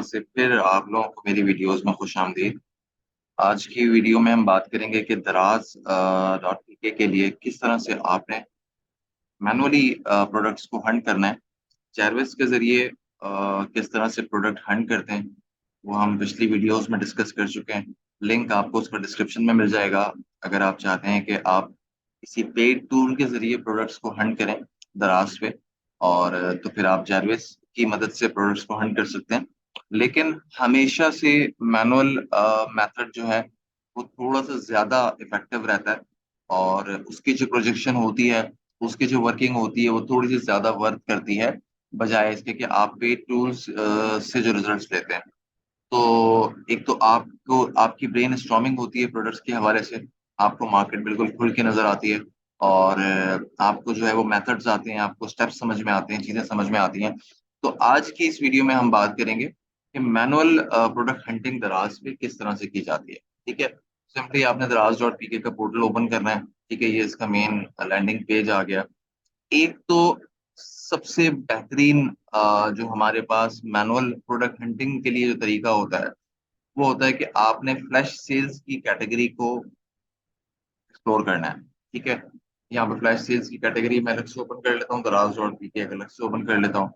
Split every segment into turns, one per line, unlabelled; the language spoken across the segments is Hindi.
से फिर आप लोगों को मेरी वीडियोस में खुशामदीद। आज की वीडियो में हम बात करेंगे कि दराज डॉट पीके के लिए किस तरह से आपने मैनुअली प्रोडक्ट्स को हंट करना है। जैरविस के जरिए किस तरह से प्रोडक्ट हंट करते हैं वो हम पिछली वीडियोस में डिस्कस कर चुके हैं। लिंक आपको उसका डिस्क्रिप्शन में मिल जाएगा। अगर आप चाहते हैं कि आप किसी पेड टूल के जरिए प्रोडक्ट्स को हंट करें दराज पे, और तो फिर आप जैरविस की मदद से प्रोडक्ट्स को हंट कर सकते हैं। लेकिन हमेशा से मैनुअल मेथड जो है वो थोड़ा सा ज्यादा इफेक्टिव रहता है, और उसकी जो प्रोजेक्शन होती है, उसकी जो वर्किंग होती है वो थोड़ी सी ज्यादा वर्क करती है बजाय इसके कि आप पेड टूल्स से जो रिजल्ट्स लेते हैं। तो एक तो आपको आपकी ब्रेन स्टॉर्मिंग होती है प्रोडक्ट्स के हवाले से, आपको मार्केट बिल्कुल खुल के नजर आती है, और आपको जो है वो मेथड्स आते हैं, आपको स्टेप्स समझ में आते हैं, चीजें समझ में आती हैं। तो आज की इस वीडियो में हम बात करेंगे कि मैनुअल प्रोडक्ट हंटिंग दराज पे किस तरह से की जाती है। ठीक है, सिंपली आपने दराज डॉट पीके का पोर्टल ओपन करना है। ठीक है, ये इसका मेन लैंडिंग पेज आ गया। एक तो सबसे बेहतरीन जो हमारे पास मैनुअल प्रोडक्ट हंटिंग के लिए जो तरीका होता है वो होता है कि आपने फ्लैश सेल्स की कैटेगरी को एक्सप्लोर करना है। ठीक है, यहाँ पे फ्लैश सेल्स की कैटेगरी मैं अलग से ओपन कर लेता हूँ, दराज डॉट पी के अलग से ओपन कर लेता हूँ।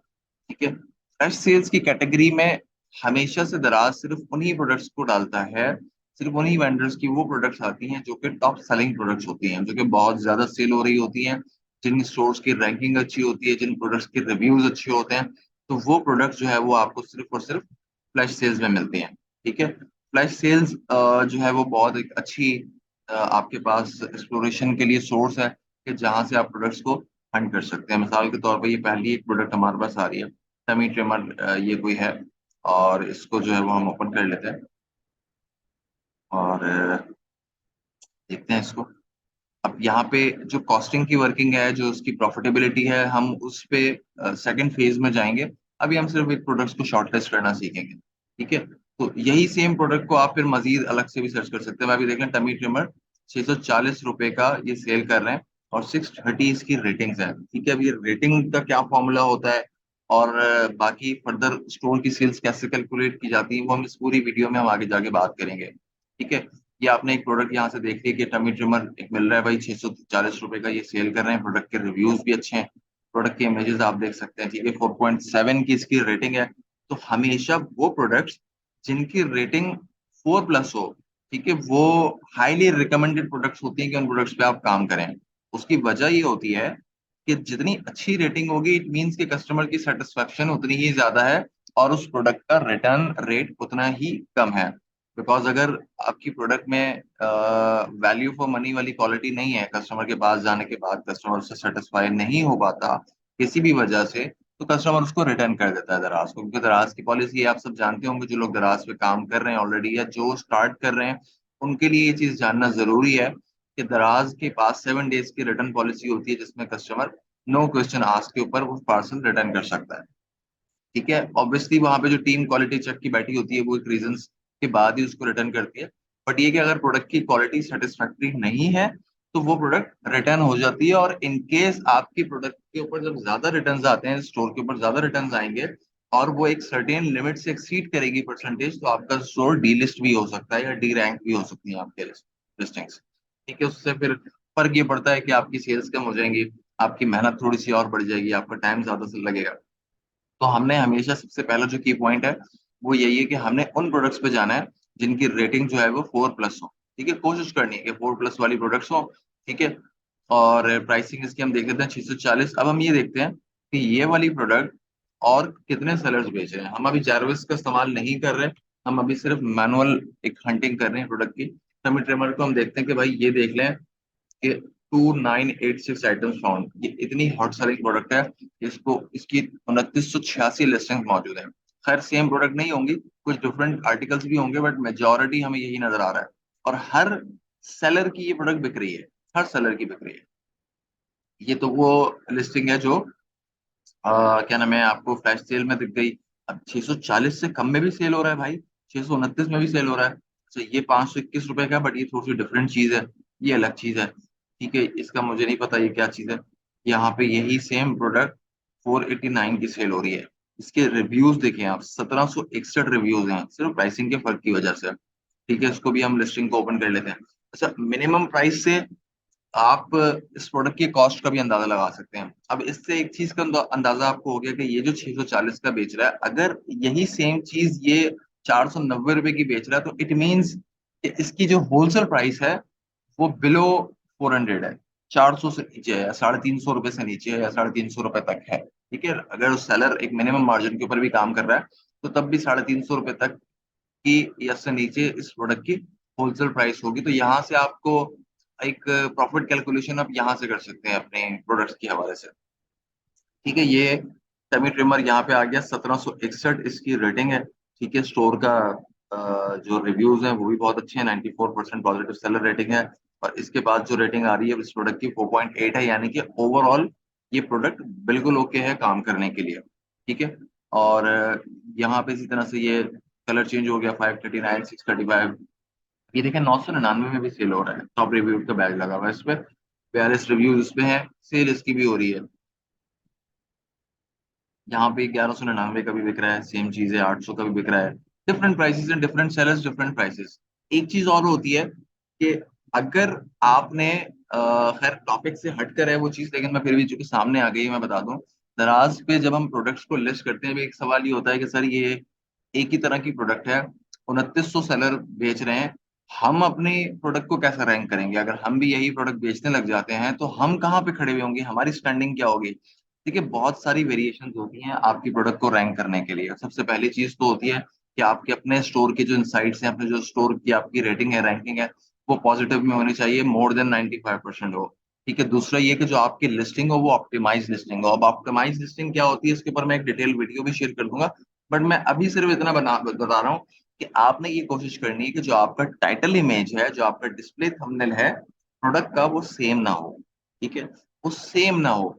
ठीक है, फ्लैश सेल्स की कैटेगरी में हमेशा से दराज सिर्फ उन्हीं प्रोडक्ट्स को डालता है, सिर्फ उन्हीं वेंडर्स की वो प्रोडक्ट्स आती हैं जो कि टॉप सेलिंग प्रोडक्ट्स होती हैं, जो कि बहुत ज्यादा सेल हो रही होती हैं, जिन स्टोर्स की रैंकिंग अच्छी होती है, जिन प्रोडक्ट्स के रिव्यूज अच्छे होते हैं। तो वो प्रोडक्ट्स जो है वो आपको सिर्फ और सिर्फ फ्लैश सेल्स में मिलते हैं। ठीक है, फ्लैश सेल्स जो है वो बहुत एक अच्छी आपके पास एक्सप्लोरेशन के लिए सोर्स है कि जहां से आप प्रोडक्ट्स को हंट कर सकते हैं। मिसाल के तौर पर ये पहली एक प्रोडक्ट हमारे पास आ रही है, टमी ट्रिमर, ये कोई है, और इसको जो है वो हम ओपन कर लेते हैं और देखते हैं इसको। अब यहाँ पे जो कॉस्टिंग की वर्किंग है, जो उसकी प्रॉफिटेबिलिटी है, हम उस पे सेकंड फेज में जाएंगे। अभी हम सिर्फ एक प्रोडक्ट्स को शॉर्टलिस्ट करना सीखेंगे। ठीक है, तो यही सेम प्रोडक्ट को आप फिर मजीद अलग से भी सर्च कर सकते हैं। मैं अभी देख लें, टमी ट्रिमर 640 रुपए का ये सेल कर रहे हैं, और 630 इसकी रेटिंग्स है। ठीक है, अब ये रेटिंग का क्या फॉर्मूला होता है और बाकी फर्दर स्टोर की सेल्स कैसे कैलकुलेट की जाती है वो हम इस पूरी वीडियो में हम आगे जाके बात करेंगे। ठीक है, ये आपने एक प्रोडक्ट यहाँ से देख लिया कि टमी ट्रिमर एक मिल रहा है भाई, 640 रुपए का ये सेल कर रहे हैं। प्रोडक्ट के रिव्यूज भी अच्छे हैं, प्रोडक्ट के इमेजेस आप देख सकते हैं। ठीक है, 4.7 की इसकी रेटिंग है। तो हमेशा वो प्रोडक्ट्स जिनकी रेटिंग 4+ हो, ठीक है, वो हाईली रिकमेंडेड प्रोडक्ट्स होती हैं कि उन प्रोडक्ट्स पे आप काम करें। उसकी वजह ये होती है कि जितनी अच्छी रेटिंग होगी इट मीन्स कि कस्टमर की सेटिस्फेक्शन उतनी ही ज्यादा है, और उस प्रोडक्ट का रिटर्न रेट उतना ही कम है। बिकॉज अगर आपकी प्रोडक्ट में वैल्यू फॉर मनी वाली क्वालिटी नहीं है, कस्टमर के पास जाने के बाद कस्टमर उससे सेटिस्फाई नहीं हो पाता किसी भी वजह से, तो कस्टमर उसको रिटर्न कर देता है दराज को। क्योंकि दराज की पॉलिसी आप सब जानते होंगे, जो लोग दराज पे काम कर रहे हैं ऑलरेडी या जो स्टार्ट कर रहे हैं उनके लिए ये चीज जानना जरूरी है कि दराज के पास 7 डेज की रिटर्न पॉलिसी होती है, जिसमें कस्टमर नो क्वेश्चन आस्क के ऊपर वो पार्सल रिटर्न कर सकता है। ठीक है, ऑब्वियसली वहां पे जो टीम क्वालिटी चेक की बैठी होती है वो एक रीजन के बाद ही उसको रिटर्न करती है। बट ये कि अगर प्रोडक्ट की क्वालिटी सेटिस्फैक्ट्री नहीं है तो वो प्रोडक्ट रिटर्न हो जाती है। और इन केस आपकी प्रोडक्ट के ऊपर जब ज्यादा रिटर्न आते हैं, स्टोर के ऊपर ज्यादा रिटर्न आएंगे और वो एक सर्टेन लिमिट से एक्सीड करेगी परसेंटेज, तो आपका स्टोर डी लिस्ट भी हो सकता है या डी रैंक भी हो सकती है आपके लिस्टिंग्स। ठीक है, उससे फिर फर्क ये पड़ता है कि आपकी सेल्स कम हो जाएंगी, आपकी मेहनत थोड़ी सी और बढ़ जाएगी, आपका टाइम ज्यादा से लगेगा। तो हमने हमेशा सबसे पहला जो की पॉइंट है वो यही है कि हमने उन प्रोडक्ट्स पे जाना है जिनकी रेटिंग जो है वो 4+ हो। ठीक है, कोशिश करनी है कि 4+ वाली प्रोडक्ट्स हो। ठीक है, और प्राइसिंग इसकी हम देख लेते हैं 640। अब हम ये देखते हैं कि ये वाली प्रोडक्ट और कितने सेलर्स बेच रहे हैं। हम अभी जारविस का इस्तेमाल नहीं कर रहे, हम अभी सिर्फ मैनुअल एक हंटिंग कर रहे हैं प्रोडक्ट की। टमी ट्रिमर को हम देखते हैं कि भाई ये देख लें कि 2986 आइटम्स फाउंड, ये इतनी हॉट सेलिंग प्रोडक्ट है। इसको इसकी 2986 लिस्टिंग मौजूद है। खैर सेम प्रोडक्ट नहीं होंगी, कुछ डिफरेंट आर्टिकल्स भी होंगे, बट मेजोरिटी हमें यही नजर आ रहा है। और हर सेलर की ये प्रोडक्ट बिक रही है, हर सेलर की बिक रही है। ये तो वो लिस्टिंग है जो क्या नाम है आपको फ्लैश सेल में दिख गई। अब 640 से कम में भी सेल हो रहा है भाई, 629 में भी सेल हो रहा है। अच्छा, ये 521 रुपए का, बट ये थोड़ी सी डिफरेंट चीज है, ये अलग चीज है। ठीक है, इसका मुझे नहीं पता ये क्या चीज है। यहाँ पे यही सेम प्रोडक्ट 489 की सेल हो रही है, इसके रिव्यूज देखें आप, 1761 रिव्यूज हैं सिर्फ प्राइसिंग के फर्क की वजह से। ठीक है, इसको भी हम लिस्टिंग को ओपन कर लेते हैं। अच्छा, मिनिमम प्राइस से आप इस प्रोडक्ट की कॉस्ट का भी अंदाजा लगा सकते हैं। अब इससे एक चीज का अंदाजा आपको हो गया कि ये जो 640 का बेच रहा है, अगर यही सेम चीज ये 490 रुपए की बेच रहा है, तो इट मीन्स इसकी जो होलसेल प्राइस है वो बिलो 400 है, 400 से नीचे है, या 350 रुपए से नीचे है, या 350 रुपए तक है। ठीक है, अगर सेलर एक मिनिमम मार्जिन के ऊपर भी काम कर रहा है, तो तब भी 350 रुपए तक की या से नीचे इस प्रोडक्ट की होलसेल प्राइस होगी। तो यहाँ से आपको एक प्रॉफिट कैलकुलेशन आप यहाँ से कर सकते हैं अपने प्रोडक्ट्स के हवाले से। ठीक है, ये सेमी ट्रिमर यहाँ पे आ गया, 1761 इसकी रेटिंग है। ठीक है, स्टोर का जो रिव्यूज हैं वो भी बहुत अच्छे हैं, 94% पॉजिटिव सेलर रेटिंग है। और इसके बाद जो रेटिंग आ रही है इस प्रोडक्ट की 4.8 है, यानी कि ओवरऑल ये प्रोडक्ट बिल्कुल ओके है काम करने के लिए। ठीक है, और यहाँ पे इसी तरह से ये कलर चेंज हो गया, 539, 635। ये देखें 999 में भी सेल हो रहा है, टॉप रिव्यू का बैग लगा हुआ है इस पे, 42 रिव्यूज इस पे हैं, सेल इसकी भी हो रही है। यहाँ पे 1199 का भी बिक रहा है, सेम चीज है, 800 का भी बिक रहा है। डिफरेंट प्राइसेस हैं, डिफरेंट सेलर्स, डिफरेंट प्राइसेस। एक चीज और होती है कि अगर आपने खैर टॉपिक से हटकर है वो चीज, लेकिन मैं फिर भी चूंकि सामने आ गई है, मैं बता दूं। दराज पे जब हम प्रोडक्ट्स को लिस्ट करते हैं, एक सवाल ये होता है कि सर ये एक ही तरह की प्रोडक्ट है, 2900 सेलर बेच रहे हैं, हम अपने प्रोडक्ट को कैसे रैंक करेंगे? अगर हम भी यही प्रोडक्ट बेचने लग जाते हैं तो हम कहाँ पे खड़े हुए होंगे, हमारी स्टैंडिंग क्या होगी? देखिए, बहुत सारी वेरिएशंस होती हैं आपकी प्रोडक्ट को रैंक करने के लिए। सबसे पहली चीज तो होती है कि आपके अपने स्टोर के जो इनसाइट्स हैं, अपने जो स्टोर की आपकी रेटिंग है, रैंकिंग है, वो पॉजिटिव में होनी चाहिए, मोर देन 95% हो। ठीक है, दूसरा ये कि जो आपकी लिस्टिंग हो वो ऑप्टिमाइज लिस्टिंग हो। अब ऑप्टिमाइज लिस्टिंग क्या होती है, इसके ऊपर मैं एक डिटेल वीडियो भी शेयर कर दूंगा, बट मैं अभी सिर्फ इतना बता रहा हूँ कि आपने ये कोशिश करनी है कि जो आपका टाइटल इमेज है, जो आपका डिस्प्ले थंबनेल है प्रोडक्ट का, वो सेम ना हो। ठीक है, वो सेम ना हो।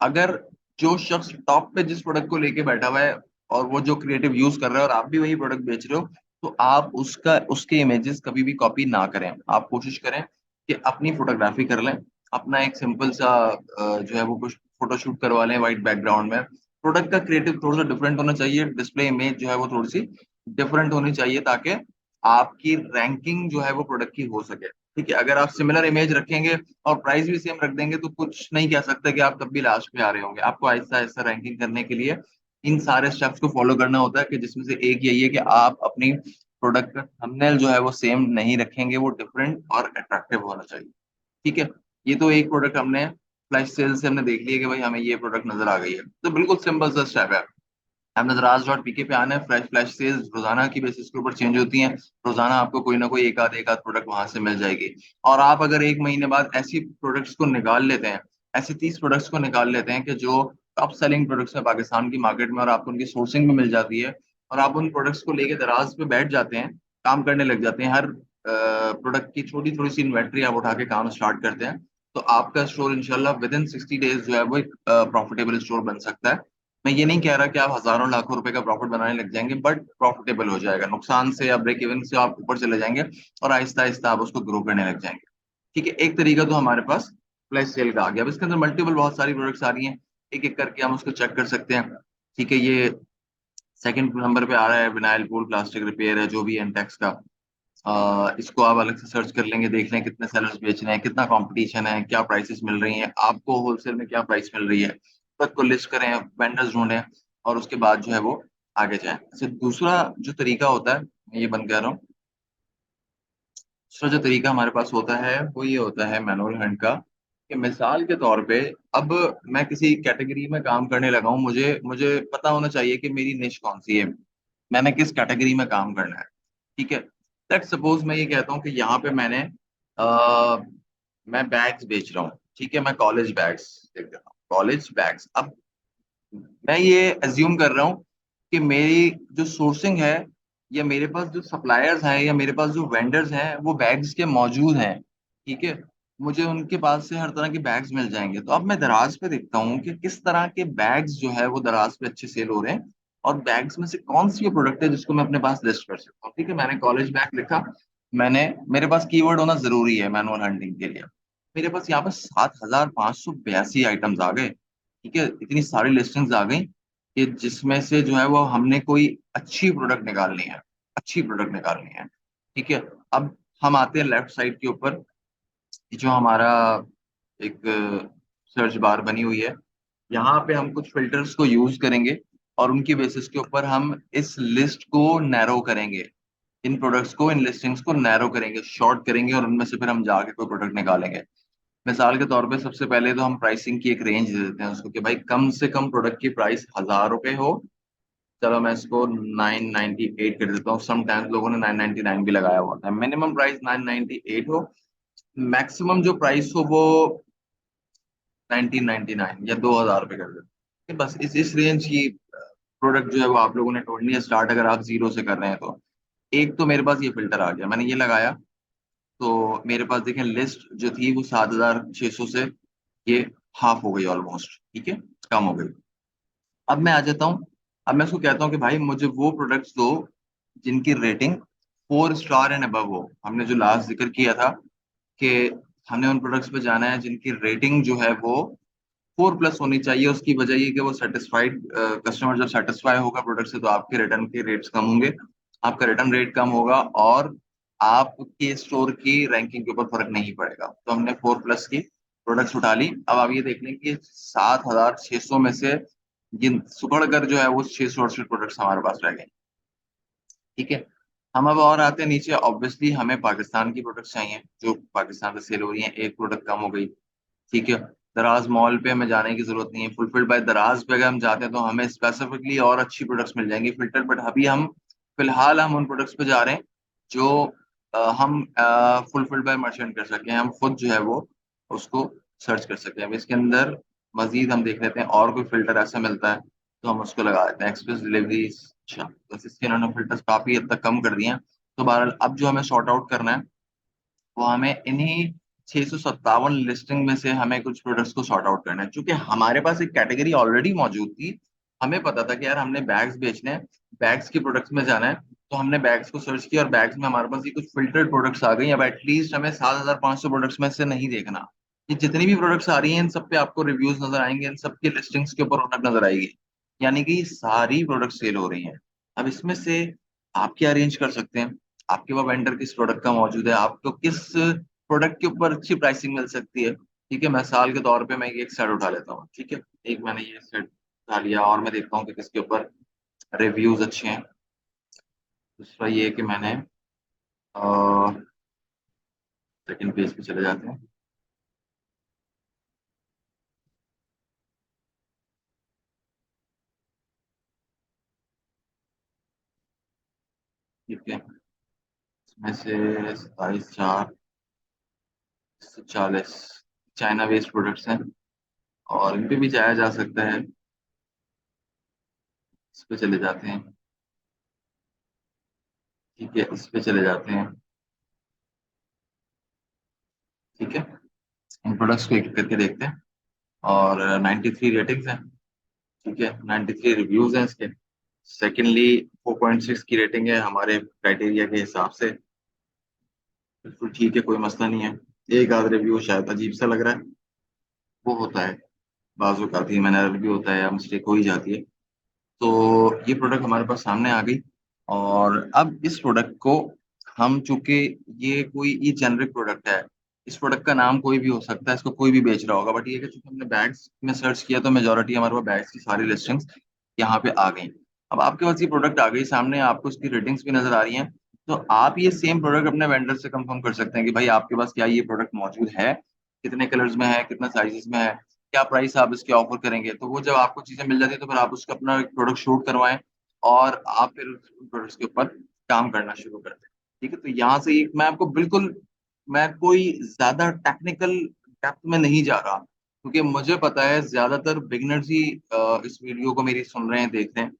अगर जो शख्स टॉप पे जिस प्रोडक्ट को लेके बैठा हुआ है और वो जो क्रिएटिव यूज कर रहा है और आप भी वही प्रोडक्ट बेच रहे हो, तो आप उसका उसके इमेजेस कभी भी कॉपी ना करें। आप कोशिश करें कि अपनी फोटोग्राफी कर लें, अपना एक सिंपल सा जो है वो कुछ फोटोशूट करवा लें वाइट बैकग्राउंड में। प्रोडक्ट का क्रिएटिव थोड़ा सा डिफरेंट होना चाहिए, डिस्प्ले इमेज जो है वो थोड़ी सी डिफरेंट होनी चाहिए, ताकि आपकी रैंकिंग जो है वो प्रोडक्ट की हो सके। ठीक है, अगर आप सिमिलर इमेज रखेंगे और प्राइस भी सेम रख देंगे, तो कुछ नहीं कह सकते कि आप तब भी लास्ट पे आ रहे होंगे। आपको आहिस्ता आहिस्ता रैंकिंग करने के लिए इन सारे स्टेप्स को फॉलो करना होता है, कि जिसमें से एक यही है कि आप अपनी प्रोडक्ट का थंबनेल जो है वो सेम नहीं रखेंगे, वो डिफरेंट और अट्रैक्टिव होना चाहिए। ठीक है, ये तो एक प्रोडक्ट हमने फ्लैश सेल से हमने देख लिया कि भाई हमें ये प्रोडक्ट नजर आ गई है, तो बिल्कुल सिंपल सा स्टेप है। हमने दराज.पीके पे आना है, फ्लैश फ्लैश सेल्स रोजाना की बेसिस के ऊपर चेंज होती हैं। रोजाना आपको कोई ना कोई एक आध प्रोडक्ट वहां से मिल जाएगी। और आप अगर एक महीने बाद ऐसी प्रोडक्ट्स को निकाल लेते हैं, ऐसे 30 प्रोडक्ट्स को निकाल लेते हैं कि जो टॉप सेलिंग प्रोडक्ट्स है पाकिस्तान की मार्केट में, और आपको उनकी सोर्सिंग भी मिल जाती है, और आप उन प्रोडक्ट्स को लेके दराज पे बैठ जाते हैं, काम करने लग जाते हैं, हर प्रोडक्ट की छोटी थोड़ी सी इन्वेंट्री आप उठा के काम स्टार्ट करते हैं, तो आपका स्टोर इंशाल्लाह विद इन 60 डेज जो है वो एक प्रॉफिटेबल स्टोर बन सकता है। मैं ये नहीं कह रहा कि आप हजारों लाखों रुपए का प्रॉफिट बनाने लग जाएंगे, बट प्रॉफिटेबल हो जाएगा, नुकसान से या ब्रेक इवन से आप ऊपर चले जाएंगे, और आहिस्ता आहिस्ता आप उसको ग्रो करने लग जाएंगे। ठीक है, एक तरीका तो हमारे पास फ्लैश सेल का आ गया। अब इसके अंदर मल्टीपल बहुत सारी प्रोडक्ट्स आ रही हैं, एक एक करके हम उसको चेक कर सकते हैं। ठीक है, ये सेकंड नंबर पे आ रहा है, विनाइल पूल प्लास्टिक रिपेयर है, जो भी है इंटेक्स का। इसको आप अलग से सर्च कर लेंगे, देख लें कितने सेलर्स बेच रहे हैं, कितना कंपटीशन है, क्या प्राइसेस मिल रही हैं आपको, होलसेल में क्या प्राइस मिल रही है, तक को लिस्ट करें, वेंडर्स ढूंढें, और उसके बाद जो है वो आगे जाएं। अच्छा, दूसरा जो तरीका होता है, मैं ये बंद कर रहा हूँ। दूसरा जो तरीका हमारे पास होता है वो ये होता है मैनुअल हंट का, कि मिसाल के तौर पे अब मैं किसी कैटेगरी में काम करने लगा हूँ, मुझे मुझे पता होना चाहिए कि मेरी निश कौन सी है, मैंने किस कैटेगरी में काम करना है। ठीक है, लेट्स सपोज मैं ये कहता हूँ कि यहाँ पे आ, मैं बैग्स बेच रहा हूँ। ठीक है, मैं कॉलेज बैग्स देख रहा हूँ, कॉलेज बैग्स। अब मैं ये अज्यूम कर रहा हूँ कि मेरी जो सोर्सिंग है, या मेरे पास जो सप्लायर्स हैं, या मेरे पास जो वेंडर्स हैं, वो बैग्स के मौजूद हैं। ठीक है, मुझे उनके पास से हर तरह के बैग्स मिल जाएंगे। तो अब मैं दराज पे देखता हूँ कि किस तरह के बैग्स जो है वो दराज पे अच्छे सेल हो रहे हैं, और बैग्स में से कौन सी प्रोडक्ट है जिसको मैं अपने पास लिस्ट कर सकता हूँ। ठीक है, मैंने कॉलेज बैग लिखा, मैंने, मेरे पास कीवर्ड होना जरूरी है मैनुअल हंटिंग के लिए। मेरे पास यहाँ पर 7582 आइटम्स आ गए। ठीक है, इतनी सारी लिस्टिंग्स आ गई। कि जिसमें से जो है वो हमने कोई अच्छी प्रोडक्ट निकालनी है, अच्छी प्रोडक्ट निकालनी है। ठीक है। अब हम आते हैं लेफ्ट साइड के ऊपर, जो हमारा एक सर्च बार बनी हुई है। यहाँ पे हम कुछ फिल्टर्स को यूज करेंगे और उनकी बेसिस के ऊपर हम इस लिस्ट को नैरो करेंगे, इन प्रोडक्ट्स को, इन लिस्टिंग्स को नैरो करेंगे, शॉर्ट करेंगे, और उनमें से फिर हम जाके कोई प्रोडक्ट निकालेंगे। मिसाल के तौर पे सबसे पहले तो हम प्राइसिंग की एक रेंज दे देते हैं उसको, कि भाई कम से कम प्रोडक्ट की प्राइस 1,000 रुपए हो। चलो मैं इसको 998 कर देता हूँ, समटाइम्स लोगों ने 999 भी लगाया हुआ था। मिनिमम प्राइस 998 हो, मैक्सिमम जो प्राइस हो वो 1999 या 2,000 रुपये कर देते हैं। बस इस रेंज की प्रोडक्ट जो है वो आप लोगों ने ढूंढनी है स्टार्ट, अगर आप जीरो से कर रहे हैं तो। एक तो मेरे पास ये फिल्टर आ गया, मैंने ये लगाया, तो मेरे पास देखें लिस्ट जो थी वो 7,600 से ये हाफ हो गई ऑलमोस्ट, ठीक है, कम हो गई। अब मैं आ जाता हूँ, अब मैं उसको कहता हूँ कि भाई मुझे वो प्रोडक्ट्स दो जिनकी रेटिंग 4 स्टार एंड अबव हो। हमने जो लास्ट जिक्र किया था कि हमने उन प्रोडक्ट्स पे जाना है जिनकी रेटिंग जो है वो 4+ होनी चाहिए। उसकी वजह ये कि वो सेटिस्फाइड, कस्टमर जब सेटिस्फाई होगा प्रोडक्ट से तो आपके रिटर्न के रेट्स कम होंगे, आपका रिटर्न रेट कम होगा, और आपके स्टोर की रैंकिंग के ऊपर फर्क नहीं पड़ेगा। तो हमने 4+ की प्रोडक्ट्स उठा ली। अब आप ये देख लें कि 7,600 में से गिन सुगड़ कर जो है वो 668 प्रोडक्ट्स हमारे पास रह गए। ठीक है। हम अब और आते हैं नीचे, ऑब्वियसली हमें पाकिस्तान की प्रोडक्ट्स चाहिए जो पाकिस्तान से सेल हो रही हैं, एक प्रोडक्ट कम हो गई। ठीक है। दराज मॉल पे हमें जाने की जरूरत नहीं है, फुलफिल्ड बाय दराज पे अगर हम जाते हैं तो हमें स्पेसिफिकली और अच्छी प्रोडक्ट्स मिल जाएंगी फिल्टर। बट अभी हम फिलहाल हम उन प्रोडक्ट्स पे जा रहे हैं जो हम फुलफिल्ड बाय मर्चेंट कर सकें, हम खुद जो है वो उसको सर्च कर सकें। अब इसके अंदर मजीद हम देख लेते हैं और कोई फिल्टर ऐसा मिलता है तो हम उसको लगा देते हैं, एक्सप्रेस डिलीवरी। अच्छा, बस इसके इन्होंने फिल्टर्स काफी हद तक कम कर दिए हैं। तो बहरहाल अब जो हमें सॉर्ट आउट करना है वो हमें इन्हीं 657 लिस्टिंग में से हमें कुछ प्रोडक्ट्स को सॉर्ट आउट करना है। क्योंकि हमारे पास एक कैटेगरी ऑलरेडी मौजूद थी, हमें पता था कि यार हमने बैग्स बेचने हैं, बैग्स के प्रोडक्ट्स में जाना है, तो हमने बैग्स को सर्च किया और बैग्स में हमारे पास ये कुछ फिल्टर्ड प्रोडक्ट्स आ गई। अब एटलीस्ट हमें 7,500 प्रोडक्ट्स में से नहीं देखना, ये जितनी भी प्रोडक्ट्स आ रही हैं इन सब पे आपको रिव्यूज नजर आएंगे, इन सब की लिस्टिंग्स के ऊपर रौनक नजर आएगी, यानी कि सारी प्रोडक्ट सेल हो रही हैं। अब इसमें से आप क्या अरेंज कर सकते हैं, आपके पास वेंडर किस प्रोडक्ट का मौजूद है, आपको किस प्रोडक्ट के ऊपर अच्छी प्राइसिंग मिल सकती है। ठीक है, मिसाल के तौर पे मैं एक सेट उठा लेता हूँ। ठीक है, एक मैंने ये सेट उठा लिया और मैं देखता हूँ कि किसके ऊपर रिव्यूज अच्छे हैं। दूसरा ये है कि मैंने सेकंड पेज पे चले जाते हैं। ठीक है, इसमें से 27/4/40 चाइना बेस्ड प्रोडक्ट्स हैं और इन पे भी जाया जा सकता है। इस पे चले जाते हैं। ठीक है, इस पे चले जाते हैं। ठीक है, इन प्रोडक्ट्स को एक एक करके देखते हैं। और 93 रेटिंग्स हैं। ठीक है, 93 रिव्यूज हैं इसके। सेकेंडली 4.6 की रेटिंग है हमारे क्राइटेरिया के हिसाब से। बिल्कुल ठीक है, कोई मसला नहीं है। एक आध रिव्यू शायद अजीब सा लग रहा है, वो होता है, बाजू का भी मैनर भी होता है या मिस्टेक हो ही जाती है। तो ये प्रोडक्ट हमारे पास सामने आ गई। और अब इस प्रोडक्ट को हम, चूंकि ये जेनरिक प्रोडक्ट है, इस प्रोडक्ट का नाम कोई भी हो सकता है, इसको कोई भी बेच रहा होगा, बट ये कि चूंकि हमने बैग्स में सर्च किया तो मेजोरिटी हमारे पास बैग्स की सारी लिस्टिंग्स यहाँ पे आ गई। अब आपके पास ये प्रोडक्ट आ गई सामने, आपको इसकी रेटिंग्स भी नजर आ रही हैं, तो आप ये सेम प्रोडक्ट अपने वेंडर से कंफर्म कर सकते हैं कि भाई आपके पास क्या ये प्रोडक्ट मौजूद है, कितने कलर्स में है, कितना साइजेस में है, क्या प्राइस आप इसके ऑफर करेंगे। तो वो जब आपको चीजें मिल जाती है तो फिर आप उसका अपना एक प्रोडक्ट शूट करवाएं और आप फिर उन प्रोडक्ट्स के ऊपर काम करना शुरू करते हैं। ठीक है, तो यहाँ से मैं आपको बिल्कुल, मैं कोई ज्यादा टेक्निकल डेप्थ में नहीं जा रहा, क्योंकि मुझे पता है ज्यादातर बिगनर्स ही इस वीडियो को मेरी सुन रहे हैं, देख रहे हैं,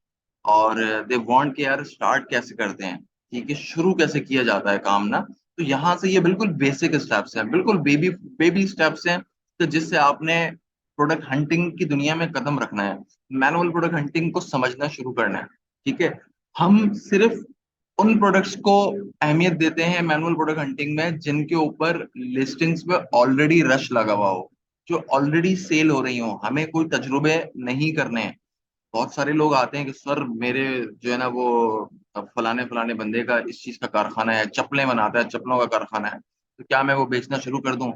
और दे वांट कि यार स्टार्ट कैसे करते हैं, ठीक है, शुरू कैसे किया जाता है काम ना। तो यहाँ से ये बिल्कुल बेसिक स्टेप्स हैं, बिल्कुल बेबी बेबी स्टेप्स हैं, तो जिससे आपने प्रोडक्ट हंटिंग की दुनिया में कदम रखना है, मैनुअल प्रोडक्ट हंटिंग को समझना शुरू करना है। ठीक है, हम सिर्फ उन प्रोडक्ट्स को अहमियत देते हैं मैनुअल प्रोडक्ट हंटिंग में जिनके ऊपर लिस्टिंग्स पे ऑलरेडी रश लगा हुआ हो, जो ऑलरेडी सेल हो रही हो, हमें कोई तजुर्बे नहीं करने हैं। बहुत सारे लोग आते हैं कि सर मेरे जो है ना वो फलाने फलाने बंदे का इस चीज का कारखाना है, चप्पलें बनाता है, चप्पलों का कारखाना है, तो क्या मैं वो बेचना शुरू कर दूं?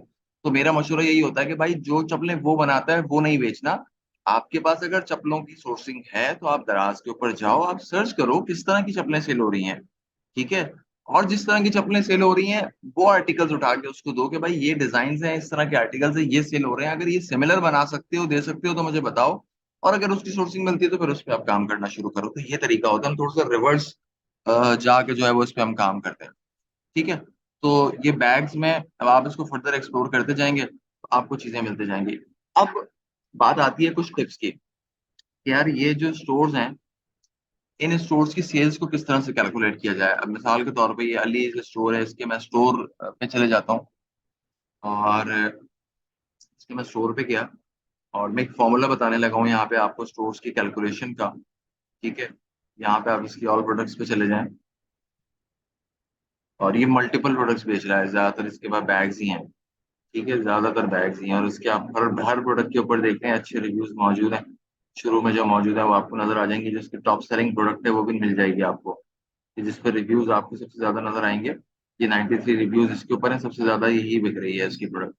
तो मेरा मशवरा यही होता है कि भाई जो चप्पलें वो बनाता है वो नहीं बेचना। आपके पास अगर चप्पलों की सोर्सिंग है तो आप दराज के ऊपर जाओ, आप सर्च करो किस तरह की चप्पलें सेल हो रही हैं, ठीक है। और जिस तरह की चप्पलें सेल हो रही हैं वो आर्टिकल्स उठा के उसको दो कि भाई ये डिजाइन हैं, इस तरह के आर्टिकल्स है, ये सेल हो रहे हैं, अगर ये सिमिलर बना सकते हो, दे सकते हो तो मुझे बताओ। और अगर उसकी सोर्सिंग मिलती है तो फिर उस पर आप काम करना शुरू करो। तो ये तरीका होता है, हम थोड़ा सा रिवर्स जाके जो है वो इस पे हम काम करते हैं, ठीक है। तो ये बैग्स में अब आप इसको फर्दर एक्सप्लोर करते जाएंगे तो आपको चीजें मिलते जाएंगी। अब बात आती है कुछ टिप्स की कि यार ये जो स्टोर्स हैं, इन स्टोर्स की सेल्स को किस तरह से कैलकुलेट किया जाए। अब मिसाल के तौर पे ये अली जो स्टोर है, इसके मैं स्टोर पे चले जाता हूँ, और इसके मैं स्टोर पे गया और मैं एक फॉर्मूला बताने लगा हूँ यहाँ पे आपको स्टोर्स की कैलकुलेशन का, ठीक है। यहाँ पे आप इसकी ऑल प्रोडक्ट्स पे चले जाएं, और ये मल्टीपल प्रोडक्ट्स बेच रहा है, ज्यादातर इसके पास बैग्स ही हैं, ठीक है, ज्यादातर बैग्स ही हैं। और इसके आप हर हर प्रोडक्ट के ऊपर देखते हैं अच्छे रिव्यूज मौजूद हैं। शुरू में जो मौजूद है वो आपको नजर आ जाएंगे, जिसकी टॉप सेलिंग प्रोडक्ट है वो भी मिल जाएगी आपको, कि जिस पर रिव्यूज आपको सबसे ज्यादा नजर आएंगे। ये 93 रिव्यूज इसके ऊपर है, सबसे ज्यादा यही बिक रही है इसकी प्रोडक्ट,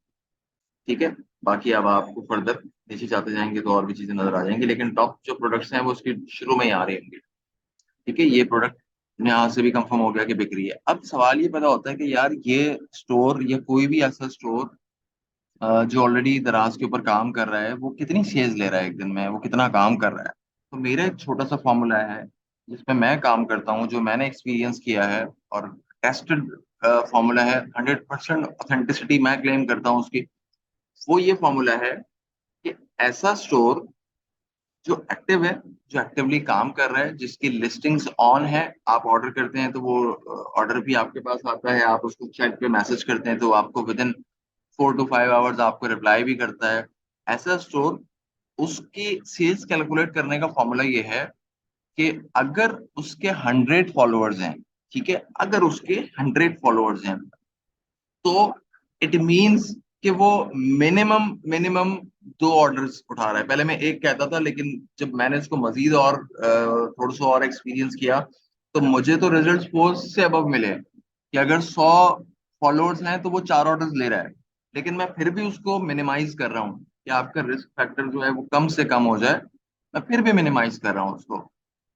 ठीक है। बाकी अब आपको फर्दर नीचे जाते जाएंगे तो और भी चीजें नजर आ जाएंगी, लेकिन टॉप जो प्रोडक्ट्स हैं वो उसकी शुरू में ही आ रही होंगी, ठीक है। ये प्रोडक्ट यहाँ से भी कंफर्म हो गया कि बिक रही है। अब सवाल ये पैदा होता है कि यार ये स्टोर या कोई भी ऐसा स्टोर जो ऑलरेडी दराज के ऊपर काम कर रहा है वो कितनी सेल्स ले रहा है एक दिन में, वो कितना काम कर रहा है। तो मेरा एक छोटा सा फॉर्मूला है जिसमें मैं काम करता हूँ, जो मैंने एक्सपीरियंस किया है और टेस्टेड फॉर्मूला है, 100% ऑथेंटिसिटी मैं क्लेम करता हूँ उसकी। वो ये फॉर्मूला है कि ऐसा स्टोर जो एक्टिव है, जो एक्टिवली काम कर रहा है, जिसकी लिस्टिंग्स ऑन है, आप ऑर्डर करते हैं तो वो ऑर्डर भी आपके पास आता है, आप उसको चैट पे मैसेज करते हैं तो आपको विद इन 4 to 5 आवर्स आपको रिप्लाई भी करता है। ऐसा स्टोर, उसकी सेल्स कैलकुलेट करने का फॉर्मूला ये है कि अगर उसके 100 फॉलोअर्स हैं, ठीक है, अगर उसके 100 फॉलोअर्स हैं, तो इट मीन्स कि वो मिनिमम मिनिमम 2 ऑर्डर्स उठा रहा है। पहले मैं एक कहता था, लेकिन जब मैंने इसको मजीद और थोड़ा सा और एक्सपीरियंस किया तो मुझे तो रिजल्ट्स पोस्ट से अबव मिले कि अगर 100 फॉलोअर्स हैं तो वो 4 ऑर्डर्स ले रहा है। लेकिन मैं फिर भी उसको मिनिमाइज कर रहा हूँ कि आपका रिस्क फैक्टर जो है वो कम से कम हो जाए। मैं फिर भी मिनिमाइज कर रहा हूँ उसको,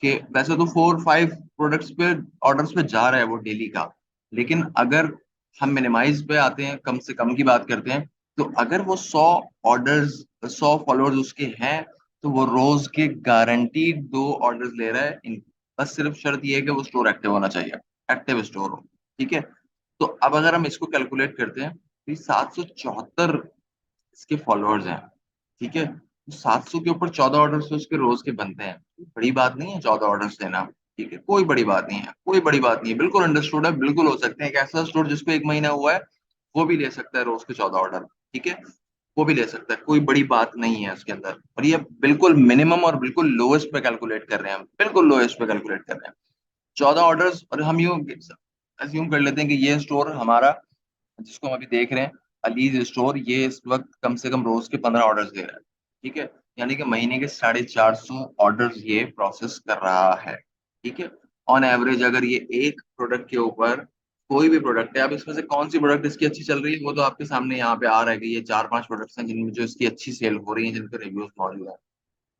कि वैसे तो 4 5 प्रोडक्ट्स पे ऑर्डर्स पे जा रहा है वो डेली का, लेकिन अगर हम मिनिमाइज पे आते हैं, कम से कम की बात करते हैं, तो अगर वो 100 ऑर्डर्स, 100 फॉलोअर्स उसके हैं, तो वो रोज के गारंटीड 2 ऑर्डर्स ले रहा है। बस सिर्फ शर्त ये है कि वो स्टोर एक्टिव होना चाहिए, एक्टिव स्टोर हो, ठीक है। तो अब अगर हम इसको कैलकुलेट करते हैं तो ये 774 इसके फॉलोअर्स हैं, ठीक है। तो 700 के ऊपर 14 ऑर्डर्स तो उसके रोज के बनते हैं, बड़ी बात नहीं है 14 ऑर्डर्स देना, ठीक है, कोई बड़ी बात नहीं है, कोई बड़ी बात नहीं है, बिल्कुल अंडरस्टूड है, बिल्कुल हो सकते हैं। एक ऐसा स्टोर जिसको 1 महीना हुआ है वो भी ले सकता है रोज के 14 ऑर्डर, ठीक है, वो भी ले सकता है, कोई बड़ी बात नहीं है उसके अंदर। और ये बिल्कुल मिनिमम और बिल्कुल लोएस्ट पे कैलकुलेट कर रहे हैं हम, बिल्कुल लोएस्ट पे कैलकुलेट कर रहे हैं 14 ऑर्डर्स। और हम यूं अज्यूम कर लेते हैं कि ये स्टोर हमारा, जिसको हम अभी देख रहे हैं, अलीज स्टोर, ये इस वक्त कम से कम रोज के 15 ऑर्डर्स दे रहा है, ठीक है। यानी कि महीने के 450 ऑर्डर्स ये प्रोसेस कर रहा है, ठीक है। ऑन एवरेज अगर ये एक प्रोडक्ट के ऊपर, कोई भी प्रोडक्ट है, अब इसमें से कौन सी प्रोडक्ट इसकी अच्छी चल रही है वो तो आपके सामने यहाँ पे आ रहा है कि ये 4 5 प्रोडक्ट्स हैं जिनमें जो इसकी अच्छी सेल हो रही है, जिनके रिव्यूज मौजूद है।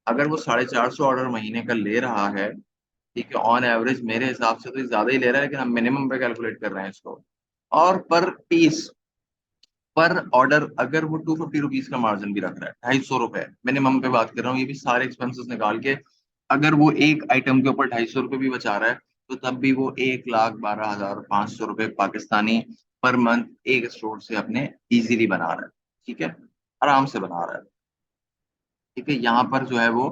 अगर वो 450 ऑर्डर महीने का ले रहा है, ठीक है, ऑन एवरेज मेरे हिसाब से तो ये ज्यादा ही ले रहा है, लेकिन हम मिनिमम पे कैलकुलेट कर रहे हैं इसको। और पर पीस, पर ऑर्डर अगर वो 250 रुपीज का मार्जिन भी रख रहा है, 250 रुपए मिनिमम पे बात कर रहा हूँ, ये भी सारे एक्सपेंसेस निकाल के, अगर वो एक आइटम के ऊपर 250 रुपये भी बचा रहा है, तो तब भी वो 1,12,500 रुपये पाकिस्तानी पर मंथ एक स्टोर से अपने इजीली बना रहा है, ठीक है, आराम से बना रहा है, ठीक है। यहाँ पर जो है वो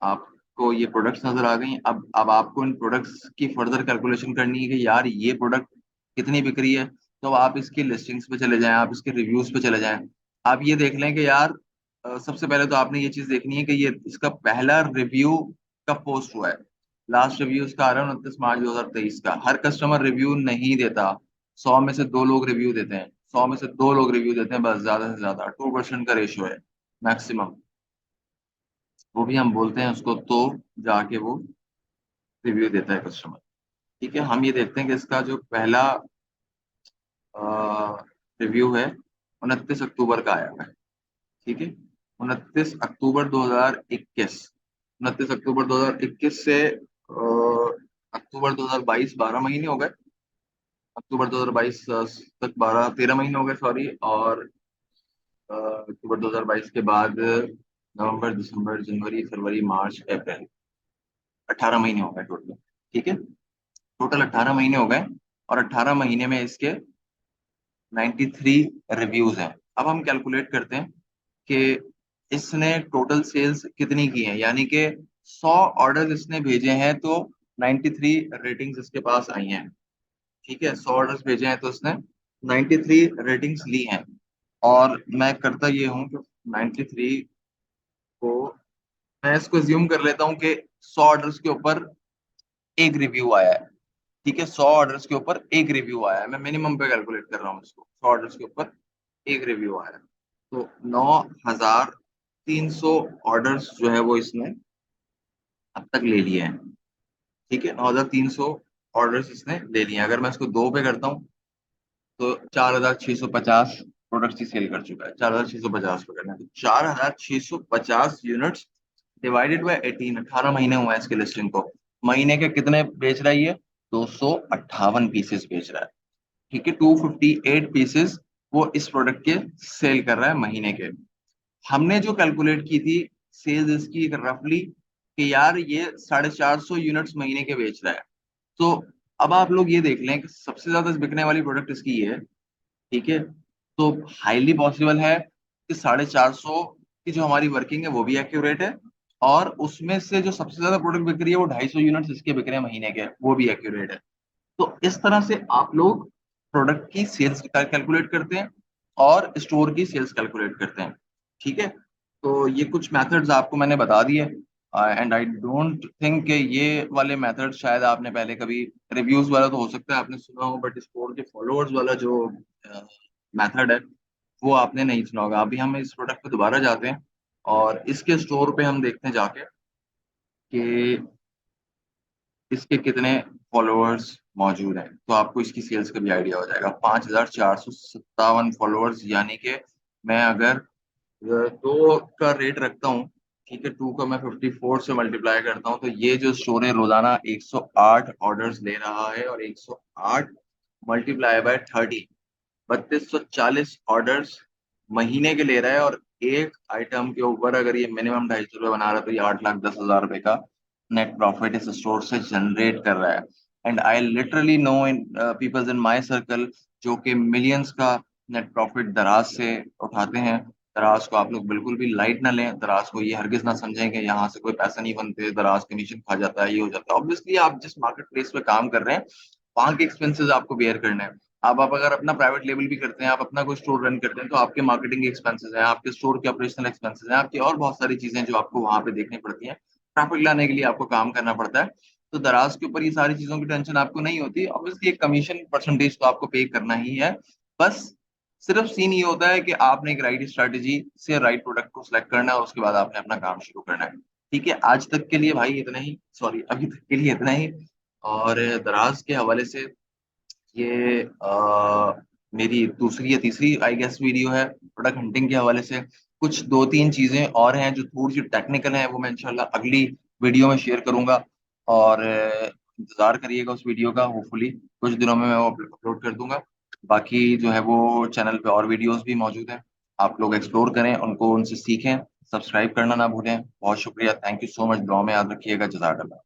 आपको ये प्रोडक्ट्स नजर आ गई। अब आपको इन प्रोडक्ट्स की फर्दर कैलकुलेशन करनी है कि यार ये प्रोडक्ट कितनी बिक रही है। तो आप इसकी लिस्टिंग्स पे चले जाएं, आप इसके रिव्यूज पे चले जाएं, आप ये देख लें कि यार सबसे पहले तो आपने ये चीज देखनी है कि ये इसका पहला रिव्यू कब पोस्ट हुआ है। लास्ट रिव्यू इसका आ रहा है 29 मार्च 2023 का। हर कस्टमर रिव्यू नहीं देता, 100 में से 2 लोग रिव्यू देते हैं, 100 में से 2 लोग रिव्यू देते हैं, बस ज्यादा से ज्यादा 2% का रेशियो है मैक्सिमम। वो भी हम बोलते हैं उसको, तो जाके वो रिव्यू देता है कस्टमर। ठीक है, हम ये देखते हैं कि इसका जो पहला रिव्यू है 29 अक्टूबर का आया है। ठीक है, 29 अक्टूबर 2021, 29 अक्टूबर 2021 से अक्टूबर 2022, 12 महीने हो गए। अक्टूबर 2022 तक 12-13 महीने हो गए, सॉरी। और अक्टूबर 2022 के बाद नवंबर, दिसंबर, जनवरी, फरवरी, मार्च, अप्रैल, 18 महीने हो गए टोटल। ठीक है, टोटल 18 महीने हो गए। और 18 महीने में इसके 93 रिव्यूज हैं। अब हम कैलकुलेट करते हैं कि इसने टोटल सेल्स कितनी की हैं, यानी कि 100 ऑर्डर इसने भेजे हैं तो 93 रेटिंग्स इसके पास आई हैं। ठीक है, 100 ऑर्डर्स भेजे हैं तो इसने 93 रेटिंग्स ली हैं। और मैं करता ये हूँ कि 93 को, मैं इसको ज्यूम कर लेता हूँ कि 100 ऑर्डर्स के ऊपर एक रिव्यू आया है। ठीक है, 100 ऑर्डर्स के ऊपर एक रिव्यू आया है, मैं मिनिमम पे कैलकुलेट कर रहा हूँ इसको। 100 ऑर्डर्स के ऊपर एक रिव्यू आया है, तो 9,300 ऑर्डर्स जो है वो इसने अब तक ले लिए हैं। ठीक है, 9,300 ऑर्डर्स इसने ले लिए हैं। अगर मैं इसको दो पे करता हूँ तो 4,650 प्रोडक्ट्स ही सेल कर चुका है। 4,650 पे करना है तो 4,650 यूनिट्स डिवाइडेड बाय 18, 18 महीने हुए हैं इसके लिस्टिंग को। महीने के कितने बेच रहा है ये? 258 पीसेस बेच रहा है। ठीक है, 258 पीसेस वो इस प्रोडक्ट के सेल कर रहा है महीने के। हमने जो कैलकुलेट की थी सेल्स इसकी रफली, कि यार ये 450 यूनिट्स महीने के बेच रहा है। तो अब आप लोग ये देख लें कि सबसे ज्यादा बिकने वाली प्रोडक्ट इसकी ये है। ठीक है, तो हाईली पॉसिबल है कि 450 की जो हमारी वर्किंग है वो भी एक्यूरेट है, और उसमें से जो सबसे ज्यादा प्रोडक्ट बिक रही है वो 250 यूनिट्स इसके बिक रहे हैं महीने के, वो भी एक्यूरेट है। तो इस तरह से आप लोग प्रोडक्ट की सेल्स कैलकुलेट करते हैं और स्टोर की सेल्स कैलकुलेट करते हैं। ठीक है, तो ये कुछ मेथड्स आपको मैंने बता दिए। एंड आई डोंट थिंक कि ये वाले मेथड शायद आपने पहले कभी, रिव्यूज वाला तो हो सकता है आपने सुना हो, बट स्टोर के फॉलोअर्स वाला जो मेथड है वो आपने नहीं सुना होगा। अभी हम इस प्रोडक्ट पे दोबारा जाते हैं और इसके स्टोर पे हम देखते हैं जाके कि इसके कितने फॉलोअर्स मौजूद हैं, तो आपको इसकी सेल्स का भी आइडिया हो जाएगा। 5,457 फॉलोअर्स, यानी कि मैं अगर दो का रेट रखता हूँ, ठीक है, टू का मैं 54 से मल्टीप्लाई करता हूँ, तो ये जो स्टोर है रोजाना 108 ऑर्डर्स ले रहा है, और 108 मल्टीप्लाई बाय 30, 3240 ऑर्डर्स महीने के ले रहा है। और एक आइटम के ऊपर अगर ये मिनिमम 250 रुपये बना रहा है तो ये 8,10,000 रुपए का नेट प्रॉफिट इस स्टोर से जनरेट कर रहा है। And I literally know in peoples in my circle जो कि मिलियंस का नेट प्रॉफिट दराज से उठाते हैं। दराज को आप लोग बिल्कुल भी लाइट ना लें, दराज को ये हरगिज ना समझें कि यहाँ से कोई पैसा नहीं बनते, दराज कमीशन खा जाता है, ये हो जाता है। ऑब्वियसली आप जिस मार्केट प्लेस पे काम कर रहे हैं वहां के एक्सपेंसेस आपको बेयर करने हैं। आप अगर अपना प्राइवेट लेबल भी करते हैं, आप अपना कोई स्टोर रन करते हैं, तो आपके मार्केटिंग एक्सपेंसेस हैं, आपके स्टोर के ऑपरेशनल एक्सपेंसेस हैं, आपकी और बहुत सारी चीजें जो आपको वहां पे देखनी पड़ती हैं। ट्रैफिक लाने के लिए आपको काम करना पड़ता है। तो दराज के ऊपर ये सारी चीजों की टेंशन आपको नहीं होती। ऑब्वियसली एक कमीशन परसेंटेज तो आपको पे करना ही है। बस सिर्फ सीन ये होता है कि आपने एक राइट स्ट्रैटेजी से राइट प्रोडक्ट को सिलेक्ट करना है और उसके बाद आपने अपना काम शुरू करना है। ठीक है, आज तक के लिए भाई इतना ही, सॉरी अभी तक के लिए इतना ही। और दराज के हवाले से ये मेरी दूसरी या तीसरी आई गेस वीडियो है प्रोडक्ट हंटिंग के हवाले से। कुछ दो तीन चीजें और हैं जो थोड़ी सी टेक्निकल हैं, वो मैं इंशाल्लाह अगली वीडियो में शेयर करूंगा। और इंतजार करिएगा उस वीडियो का, होपफुली कुछ दिनों में मैं वो अपलोड कर दूंगा। बाकी जो है वो चैनल पे और वीडियोस भी मौजूद हैं, आप लोग एक्सप्लोर करें उनको, उनसे सीखें। सब्सक्राइब करना ना भूलें। बहुत शुक्रिया, थैंक यू सो मच। दुआ में याद रखिएगा। जज़ाकल्लाह।